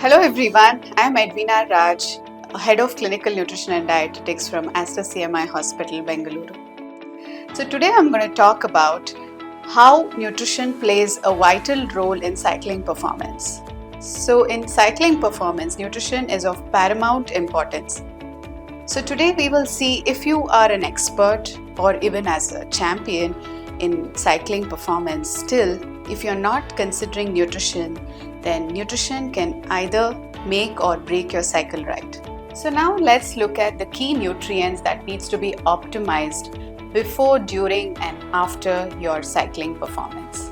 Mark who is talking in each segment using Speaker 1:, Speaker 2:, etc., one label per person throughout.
Speaker 1: Hello everyone, I am Edwina Raj, Head of Clinical Nutrition and Dietetics from Aster CMI Hospital, Bangalore. So today I'm going to talk about how nutrition plays a vital role in cycling performance. So in cycling performance, nutrition is of paramount importance. So today we will see if you are an expert or even as a champion in cycling performance, still if you're not considering nutrition, then nutrition can either make or break your cycle ride. So now let's look at the key nutrients that needs to be optimized before, during and after your cycling performance.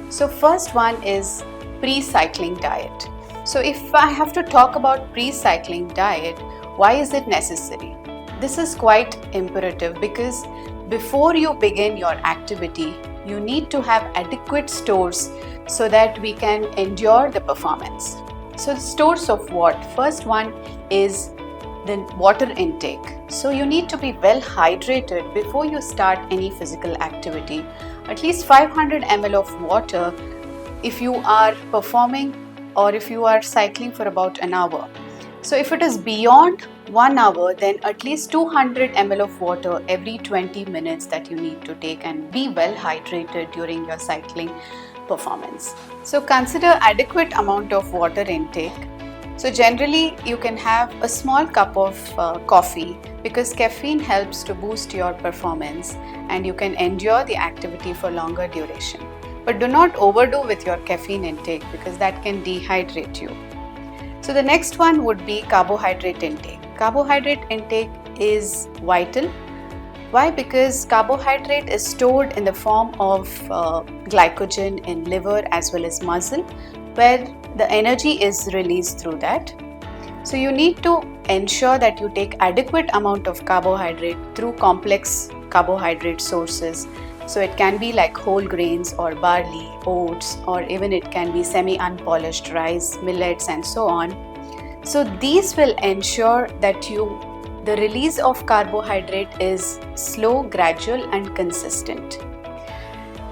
Speaker 1: So first one is pre-cycling diet. So if I have to talk about pre-cycling diet, why is it necessary? This is quite imperative because before you begin your activity, you need to have adequate stores so that we can endure the performance. So the stores of what? First one is the water intake. So you need to be well hydrated before you start any physical activity. At least 500 ml of water if you are performing or if you are cycling for about an hour. So if it is beyond 1 hour, then at least 200 ml of water every 20 minutes that you need to take, and be well hydrated during your cycling performance. So consider adequate amount of water intake. So generally you can have a small cup of coffee because caffeine helps to boost your performance and you can endure the activity for longer duration. But do not overdo with your caffeine intake because that can dehydrate you. So the next one would be carbohydrate intake. Carbohydrate intake is vital. Why? Because carbohydrate is stored in the form of glycogen in liver as well as muscle, where the energy is released through that. So you need to ensure that you take adequate amount of carbohydrate through complex carbohydrate sources. So it can be like whole grains or barley, oats, or even it can be semi-unpolished rice, millets and so on. So these will ensure that the release of carbohydrate is slow, gradual and consistent.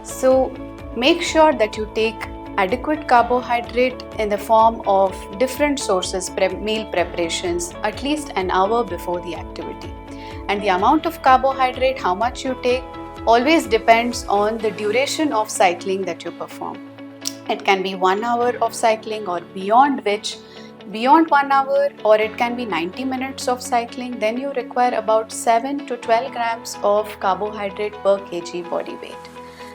Speaker 1: So make sure that you take adequate carbohydrate in the form of different sources, meal preparations, at least an hour before the activity. And the amount of carbohydrate, how much you take, always depends on the duration of cycling that you perform. It can be 1 hour of cycling or beyond 1 hour, or it can be 90 minutes of cycling, then you require about 7 to 12 grams of carbohydrate per kg body weight.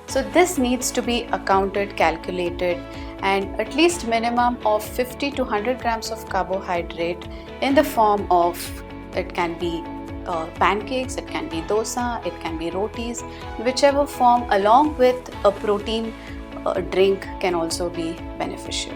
Speaker 1: So this needs to be accounted, calculated, and at least minimum of 50 to 100 grams of carbohydrate in the form of, it can be pancakes, it can be dosa, it can be rotis, whichever form, along with a protein drink can also be beneficial.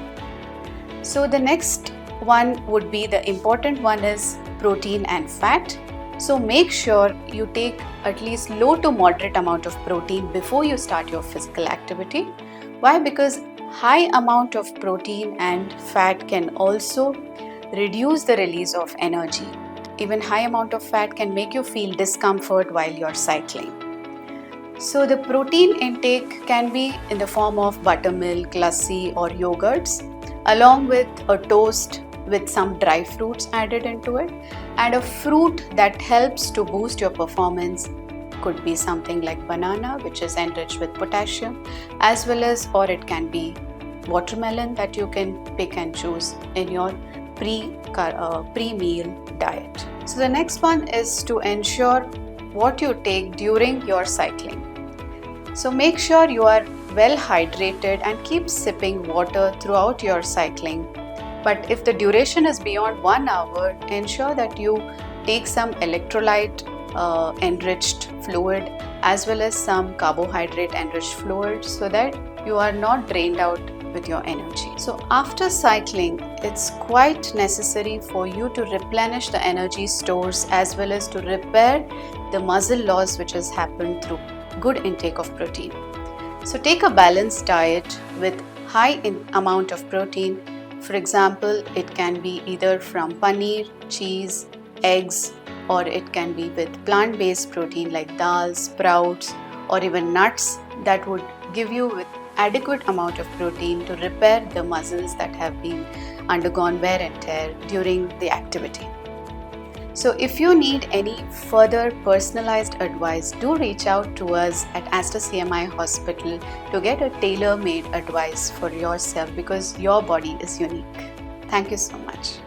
Speaker 1: So the next one would be, the important one is protein and fat. So make sure you take at least low to moderate amount of protein before you start your physical activity. Why? Because high amount of protein and fat can also reduce the release of energy. Even high amount of fat can make you feel discomfort while you're cycling. So the protein intake can be in the form of buttermilk, lassi or yogurts, along with a toast with some dry fruits added into it, and a fruit that helps to boost your performance could be something like banana, which is enriched with potassium, as well as, or it can be watermelon that you can pick and choose in your pre-meal diet. So the next one is to ensure what you take during your cycling. So make sure you are well hydrated and keep sipping water throughout your cycling. But if the duration is beyond 1 hour, ensure that you take some electrolyte enriched fluid as well as some carbohydrate enriched fluid so that you are not drained out with your energy. So after cycling, it's quite necessary for you to replenish the energy stores as well as to repair the muscle loss which has happened through good intake of protein. So take a balanced diet with high amount of protein. For example, it can be either from paneer, cheese, eggs, or it can be with plant-based protein like dal, sprouts, or even nuts that would give you with adequate amount of protein to repair the muscles that have been undergone wear and tear during the activity. So if you need any further personalized advice, do reach out to us at Aster CMI Hospital to get a tailor-made advice for yourself, because your body is unique. Thank you so much.